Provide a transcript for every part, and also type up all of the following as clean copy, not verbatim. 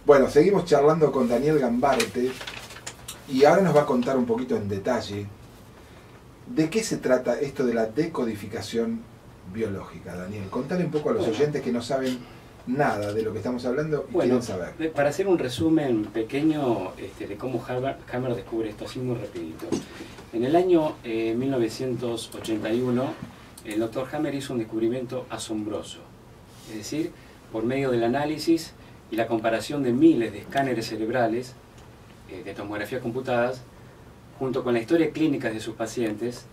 Bueno, seguimos charlando con Daniel Gambarte y ahora nos va a contar un poquito en detalle de qué se trata esto de la decodificación biológica. Daniel, contale un poco a los oyentes que no saben nada de lo que estamos hablando y quieren saber. Para hacer un resumen pequeño de cómo Hammer descubre esto, así muy rapidito. En el año 1981, el doctor Hammer hizo un descubrimiento asombroso. Es decir, por medio del análisis y la comparación de miles de escáneres cerebrales, de tomografías computadas, junto con la historia clínica de sus pacientes,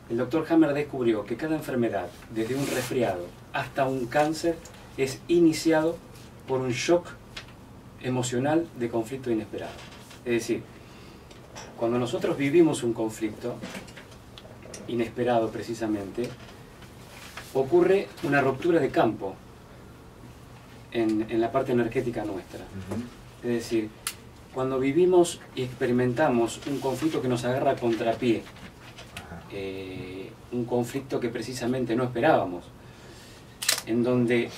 el doctor Hammer descubrió que cada enfermedad, desde un resfriado hasta un cáncer, es iniciado por un shock emocional de conflicto inesperado. Es decir, cuando nosotros vivimos un conflicto inesperado precisamente, ocurre una ruptura de campo en la parte energética nuestra. Es decir, cuando vivimos y experimentamos un conflicto que nos agarra a contrapié, un conflicto que precisamente no esperábamos, en donde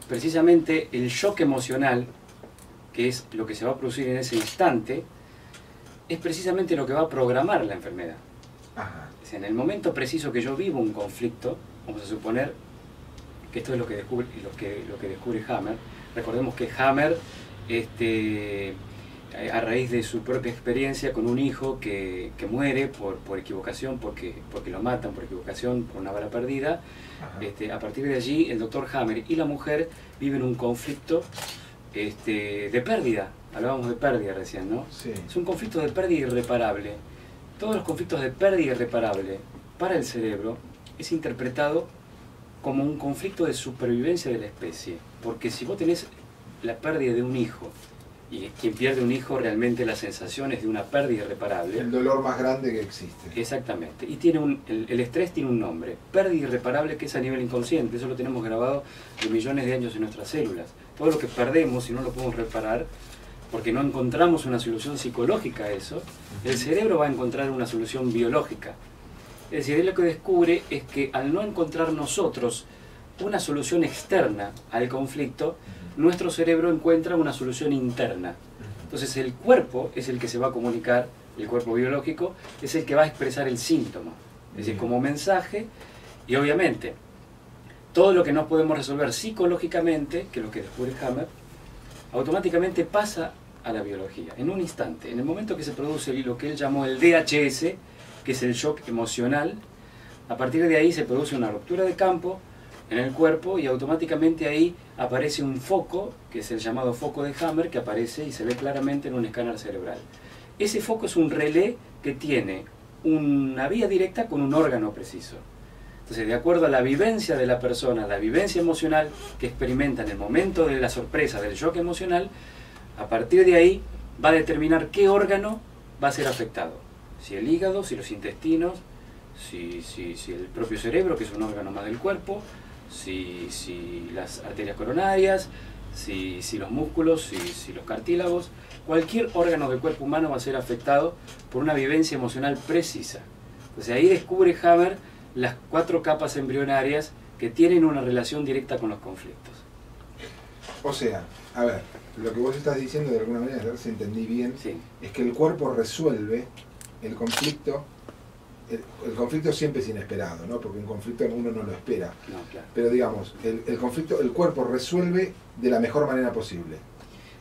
precisamente el shock emocional, que es lo que se va a producir en ese instante, es precisamente lo que va a programar la enfermedad. Es en el momento preciso que yo vivo un conflicto, vamos a suponer que esto es lo que descubre Hammer. Recordemos que Hammer, a raíz de su propia experiencia con un hijo que muere por equivocación, porque lo matan por equivocación, por una bala perdida, a partir de allí el doctor Hammer y la mujer viven un conflicto de pérdida. Hablábamos de pérdida recién, ¿no? Sí. Es un conflicto de pérdida irreparable. Todos los conflictos de pérdida irreparable para el cerebro es interpretado como un conflicto de supervivencia de la especie. Porque si vos tenés la pérdida de un hijo, y quien pierde un hijo realmente la sensación es de una pérdida irreparable. El dolor más grande que existe. Exactamente. Y tiene el estrés tiene un nombre, pérdida irreparable, que es a nivel inconsciente. Eso lo tenemos grabado de millones de años en nuestras células. Todo lo que perdemos y no lo podemos reparar, porque no encontramos una solución psicológica a eso, el cerebro va a encontrar una solución biológica. Es decir, él lo que descubre es que al no encontrar nosotros una solución externa al conflicto, nuestro cerebro encuentra una solución interna. Entonces el cuerpo es el que se va a comunicar, el cuerpo biológico es el que va a expresar el síntoma, es decir, como mensaje, y obviamente todo lo que no podemos resolver psicológicamente, que es lo que descubre Hammer, automáticamente pasa a la biología, en un instante, en el momento que se produce lo que él llamó el DHS, que es el shock emocional. A partir de ahí se produce una ruptura de campo en el cuerpo y automáticamente ahí aparece un foco, que es el llamado foco de Hammer, que aparece y se ve claramente en un escáner cerebral. Ese foco es un relé que tiene una vía directa con un órgano preciso. Entonces, de acuerdo a la vivencia de la persona, la vivencia emocional que experimenta en el momento de la sorpresa, del shock emocional, a partir de ahí va a determinar qué órgano va a ser afectado. Si el hígado, si los intestinos, si el propio cerebro, que es un órgano más del cuerpo, si las arterias coronarias, si los músculos, si los cartílagos. Cualquier órgano del cuerpo humano va a ser afectado por una vivencia emocional precisa. Entonces ahí descubre Hammer las 4 capas embrionarias que tienen una relación directa con los conflictos. O sea, a ver, lo que vos estás diciendo de alguna manera, a ver si entendí bien, Sí. es que el cuerpo resuelve el conflicto. El conflicto siempre es inesperado, ¿no? Porque un conflicto uno no lo espera. No, claro. Pero digamos, el conflicto, el cuerpo resuelve de la mejor manera posible,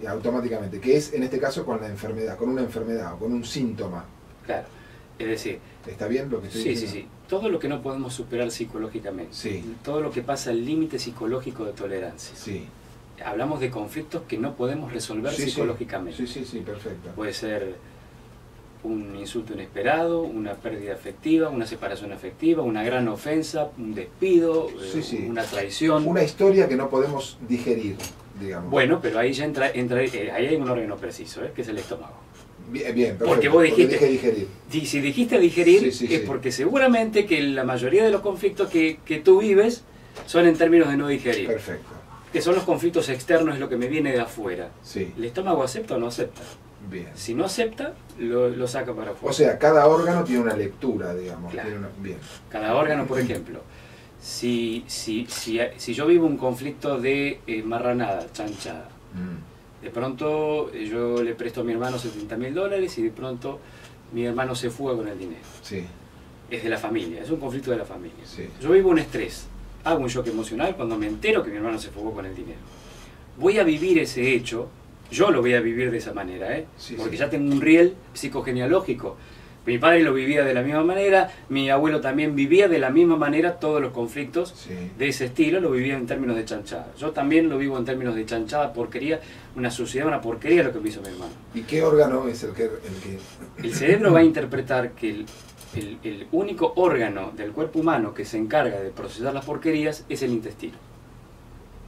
automáticamente, que es en este caso con la enfermedad, con una enfermedad o con un síntoma. Claro, es decir... ¿Está bien lo que estoy diciendo? Sí. Todo lo que no podemos superar psicológicamente, todo lo que pasa al límite psicológico de tolerancia. Sí. Hablamos de conflictos que no podemos resolver psicológicamente. Sí, perfecto. Puede ser un insulto inesperado, una pérdida afectiva, una separación afectiva, una gran ofensa, un despido, una traición. Una historia que no podemos digerir, digamos. Bueno, pero ahí ya entra ahí hay un órgano preciso, que es el estómago. Bien, perfecto. Porque vos dijiste, dije digerir. Si dijiste digerir, es porque seguramente que la mayoría de los conflictos que tú vives son en términos de no digerir. Perfecto. Que son los conflictos externos, es lo que me viene de afuera. Sí. ¿El estómago acepta o no acepta? Bien. Si no acepta, lo saca para afuera. O sea, cada órgano tiene una lectura, digamos. Claro. Bien. Cada órgano, por ejemplo. Si yo vivo un conflicto de marranada, chanchada, De pronto yo le presto a mi hermano $70.000 y de pronto mi hermano se fuga con el dinero. Sí. Es de la familia, es un conflicto de la familia. Sí. Yo vivo un estrés, hago un shock emocional cuando me entero que mi hermano se fugó con el dinero. Voy a vivir ese hecho, yo lo voy a vivir de esa manera, Sí, porque sí. ya tengo un riel psicogenealógico. Mi padre lo vivía de la misma manera, mi abuelo también vivía de la misma manera todos los conflictos Sí. de ese estilo, lo vivía en términos de chanchada. Yo también lo vivo en términos de chanchada, porquería, una suciedad, una porquería lo que me hizo mi hermano. ¿Y qué órgano es el que... El cerebro va a interpretar que el único órgano del cuerpo humano que se encarga de procesar las porquerías es el intestino.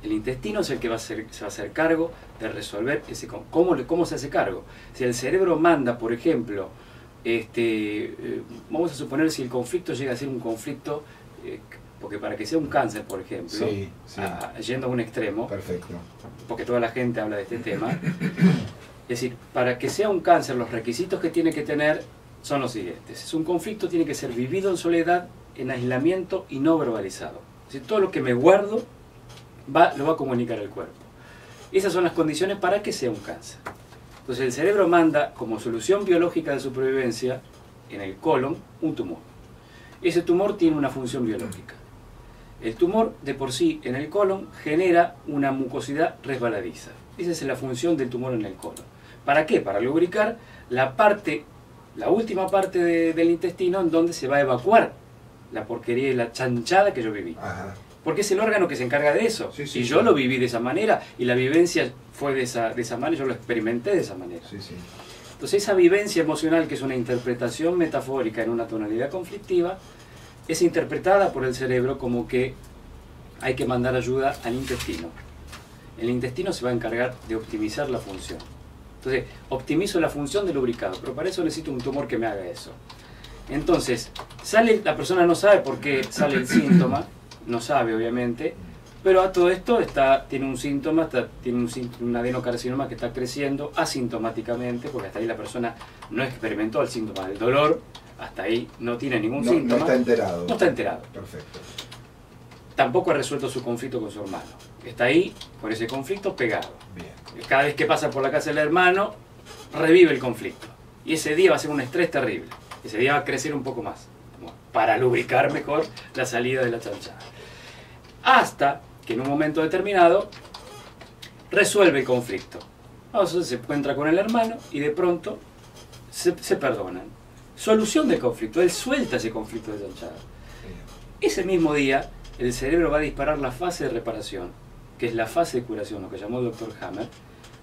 El intestino es el que se va a hacer cargo de resolver ese... ¿Cómo se hace cargo? Si el cerebro manda, por ejemplo, vamos a suponer si el conflicto llega a ser un conflicto, porque para que sea un cáncer, por ejemplo, Sí, sí. Yendo a un extremo, Perfecto. porque toda la gente habla de este tema, es decir, para que sea un cáncer, los requisitos que tiene que tener son los siguientes. Es un conflicto, tiene que ser vivido en soledad, en aislamiento y no verbalizado. Es decir, todo lo que me guardo lo va a comunicar el cuerpo. Esas son las condiciones para que sea un cáncer. Entonces el cerebro manda como solución biológica de supervivencia en el colon un tumor. Ese tumor tiene una función biológica. El tumor de por sí en el colon genera una mucosidad resbaladiza. Esa es la función del tumor en el colon. ¿Para qué? Para lubricar la última parte del intestino en donde se va a evacuar la porquería y la chanchada que yo viví. Ajá. Porque es el órgano que se encarga de eso. Sí, sí, y yo sí. lo viví de esa manera, y la vivencia fue de esa manera, yo lo experimenté de esa manera. Sí, sí. Entonces esa vivencia emocional, que es una interpretación metafórica en una tonalidad conflictiva, es interpretada por el cerebro como que hay que mandar ayuda al intestino. El intestino se va a encargar de optimizar la función. Entonces, optimizo la función del lubricado, pero para eso necesito un tumor que me haga eso. Entonces, la persona no sabe por qué sale el síntoma, no sabe obviamente, pero a todo esto tiene un síntoma, tiene un adenocarcinoma que está creciendo asintomáticamente, porque hasta ahí la persona no experimentó el síntoma del dolor, hasta ahí no tiene ningún síntoma. No está enterado. No está enterado. Perfecto. Tampoco ha resuelto su conflicto con su hermano. Está ahí con ese conflicto pegado. Bien. Cada vez que pasa por la casa del hermano, revive el conflicto. Y ese día va a ser un estrés terrible. Ese día va a crecer un poco más, como para lubricar mejor la salida de la chanchada. Hasta que en un momento determinado resuelve el conflicto. Entonces se encuentra con el hermano y de pronto se perdonan. Solución del conflicto, él suelta ese conflicto de chanchada. Bien. Ese mismo día, el cerebro va a disparar la fase de reparación, que es la fase de curación, lo que llamó el doctor Hammer.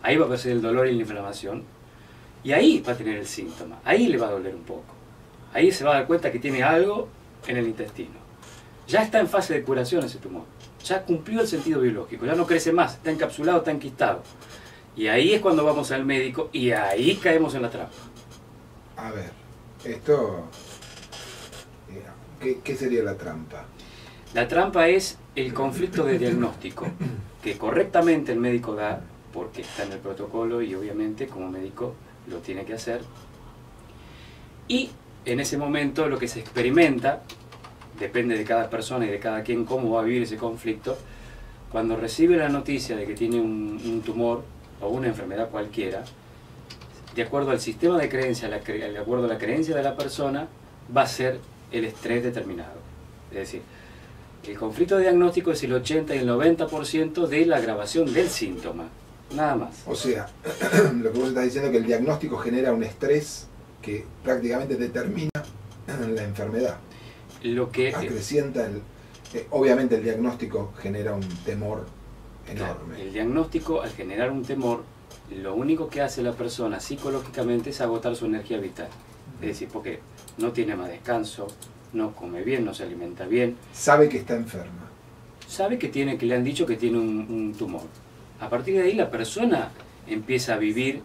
Ahí va a aparecer el dolor y la inflamación, y ahí va a tener el síntoma, ahí le va a doler un poco. Ahí se va a dar cuenta que tiene algo en el intestino. Ya está en fase de curación ese tumor, ya cumplió el sentido biológico, ya no crece más, está encapsulado, está enquistado. Y ahí es cuando vamos al médico y ahí caemos en la trampa. A ver, esto... ¿Qué sería la trampa? La trampa es el conflicto de diagnóstico, que correctamente el médico da, porque está en el protocolo y obviamente como médico lo tiene que hacer. Y en ese momento lo que se experimenta, depende de cada persona y de cada quien cómo va a vivir ese conflicto, cuando recibe la noticia de que tiene un tumor o una enfermedad cualquiera, de acuerdo al sistema de creencia, de acuerdo a la creencia de la persona, va a ser el estrés determinado. Es decir, el conflicto de diagnóstico es el 80 y el 90% de la agravación del síntoma, nada más. O sea, lo que vos estás diciendo es que el diagnóstico genera un estrés que prácticamente determina la enfermedad. Lo que, acrecienta obviamente el diagnóstico genera un temor enorme. Claro, el diagnóstico, al generar un temor, lo único que hace la persona psicológicamente es agotar su energía vital. Es decir, porque no tiene más descanso, no come bien, no se alimenta bien. Sabe que está enferma. Sabe que le han dicho que tiene un tumor. A partir de ahí la persona empieza a vivir,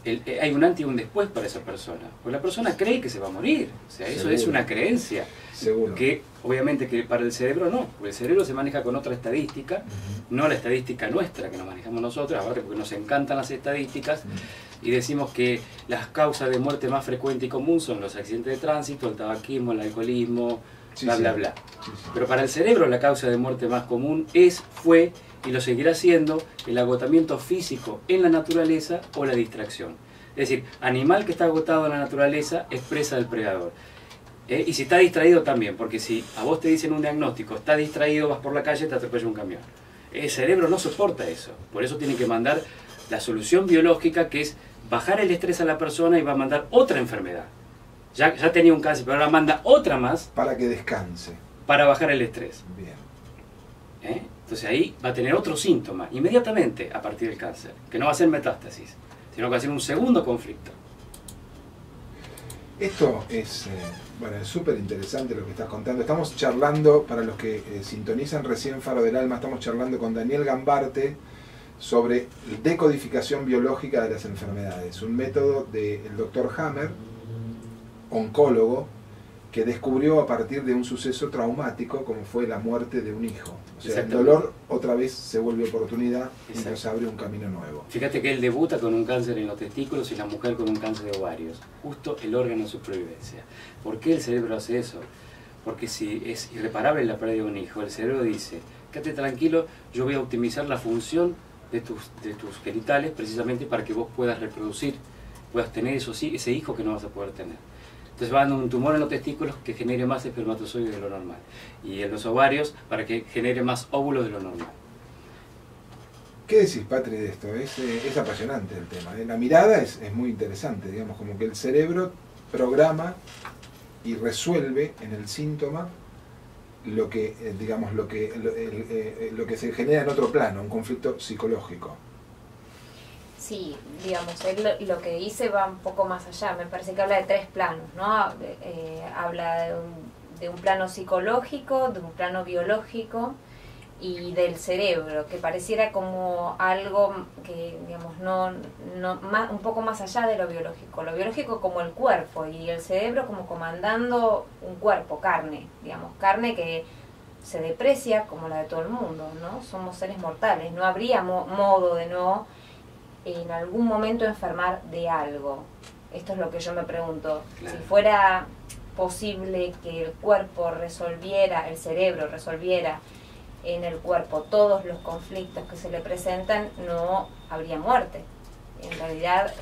hay un antes y un después para esa persona. Porque la persona cree que se va a morir. O sea, eso Seguro. es una creencia. Seguro. Que obviamente que para el cerebro no, porque el cerebro se maneja con otra estadística, no la estadística nuestra que nos manejamos nosotros, aparte porque nos encantan las estadísticas, y decimos que las causas de muerte más frecuentes y común son los accidentes de tránsito, el tabaquismo, el alcoholismo, Sí, bla, sí. bla, bla. Sí, sí. Pero para el cerebro la causa de muerte más común fue y lo seguirá siendo el agotamiento físico en la naturaleza o la distracción. Es decir, animal que está agotado en la naturaleza es presa del predador. Y si está distraído también, porque si a vos te dicen un diagnóstico, está distraído, vas por la calle, te atropella un camión. El cerebro no soporta eso, por eso tiene que mandar la solución biológica, que es bajar el estrés a la persona, y va a mandar otra enfermedad. Ya tenía un cáncer, pero ahora manda otra más Para que descanse. para bajar el estrés. Bien. Entonces ahí va a tener otro síntoma inmediatamente a partir del cáncer, que no va a ser metástasis, sino que va a ser un segundo conflicto. Esto es bueno, es súper interesante lo que estás contando. Estamos charlando, para los que sintonizan recién Faro del Alma, estamos charlando con Daniel Gambarte sobre decodificación biológica de las enfermedades, un método del Dr. Hammer, oncólogo, que descubrió a partir de un suceso traumático como fue la muerte de un hijo. O sea, el dolor otra vez se vuelve oportunidad y nos abre un camino nuevo. Fíjate que él debuta con un cáncer en los testículos y la mujer con un cáncer de ovarios, justo el órgano de supervivencia. ¿Por qué el cerebro hace eso? Porque si es irreparable la pérdida de un hijo, el cerebro dice, quédate tranquilo, yo voy a optimizar la función de tus genitales precisamente para que vos puedas reproducir, puedas tener ese hijo que no vas a poder tener. Entonces va dando un tumor en los testículos que genere más espermatozoides de lo normal. Y en los ovarios para que genere más óvulos de lo normal. ¿Qué decís, Patri, de esto? Es apasionante el tema. La mirada es muy interesante, digamos, como que el cerebro programa y resuelve en el síntoma lo que, digamos, lo que se genera en otro plano, un conflicto psicológico. Sí, digamos, él lo que dice va un poco más allá, me parece que habla de tres planos, ¿no? Habla de un plano psicológico, de un plano biológico y del cerebro, que pareciera como algo que, digamos, un poco más allá de lo biológico como el cuerpo y el cerebro como comandando un cuerpo, carne que se deprecia como la de todo el mundo, ¿no? Somos seres mortales, no habría modo de no en algún momento enfermar de algo. Esto es lo que yo me pregunto. Claro. Si fuera posible que el cuerpo resolviera, el cerebro resolviera en el cuerpo todos los conflictos que se le presentan, no habría muerte. En realidad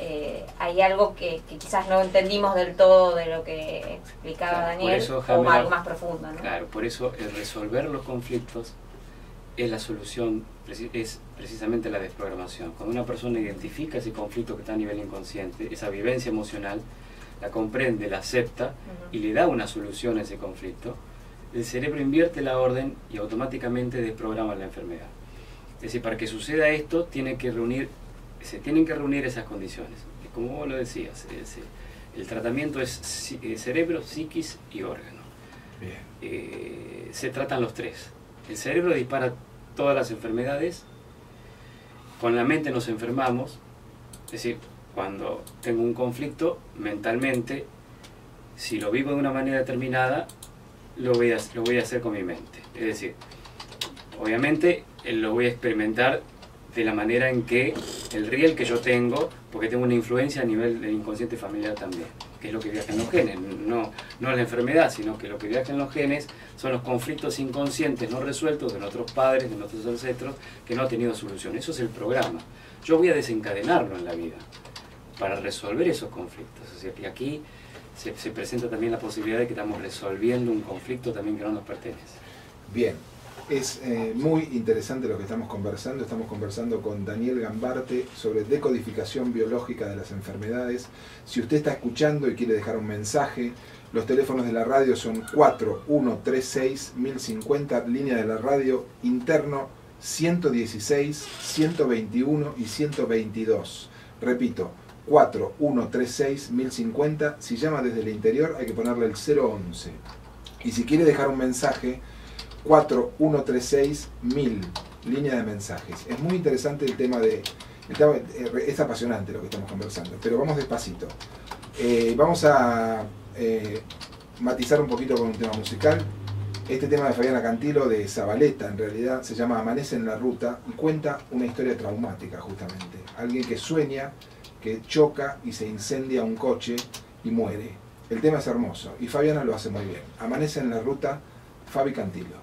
hay algo que quizás no entendimos del todo de lo que explicaba, claro, Daniel, eso, como algo más profundo, ¿no? Claro, por eso el resolver los conflictos es la solución, es precisamente la desprogramación. Cuando una persona identifica ese conflicto que está a nivel inconsciente, esa vivencia emocional, la comprende, la acepta y le da una solución a ese conflicto, el cerebro invierte la orden y automáticamente desprograma la enfermedad. Es decir, para que suceda esto, se tienen que reunir esas condiciones. Como vos lo decías, el tratamiento es cerebro, psiquis y órgano. Bien. Se tratan los tres. El cerebro dispara todas las enfermedades, con la mente nos enfermamos, es decir, cuando tengo un conflicto mentalmente, si lo vivo de una manera determinada, lo voy a hacer con mi mente. Es decir, obviamente lo voy a experimentar de la manera en que el riel que yo tengo, porque tengo una influencia a nivel del inconsciente familiar también, que es lo que viaja en los genes, no la enfermedad, sino que lo que viaja en los genes son los conflictos inconscientes no resueltos de nuestros padres, de nuestros ancestros, que no han tenido solución. Eso es el programa. Yo voy a desencadenarlo en la vida para resolver esos conflictos. O sea que aquí se presenta también la posibilidad de que estamos resolviendo un conflicto también que no nos pertenece. Bien. Es muy interesante lo que estamos conversando. Estamos conversando con Daniel Gambarte sobre decodificación biológica de las enfermedades. Si usted está escuchando y quiere dejar un mensaje, los teléfonos de la radio son 4136-1050, línea de la radio interno 116, 121 y 122. Repito, 4136-1050. Si llama desde el interior hay que ponerle el 011. Y si quiere dejar un mensaje, 4136-1000, línea de mensajes. Es muy interesante el tema es apasionante lo que estamos conversando, pero vamos despacito. Vamos a matizar un poquito con un tema musical. Este tema de Fabiana Cantilo, de Zabaleta, en realidad, se llama Amanece en la Ruta y cuenta una historia traumática, justamente. Alguien que sueña, que choca y se incendia un coche y muere. El tema es hermoso y Fabiana lo hace muy bien. Amanece en la ruta, Fabi Cantilo.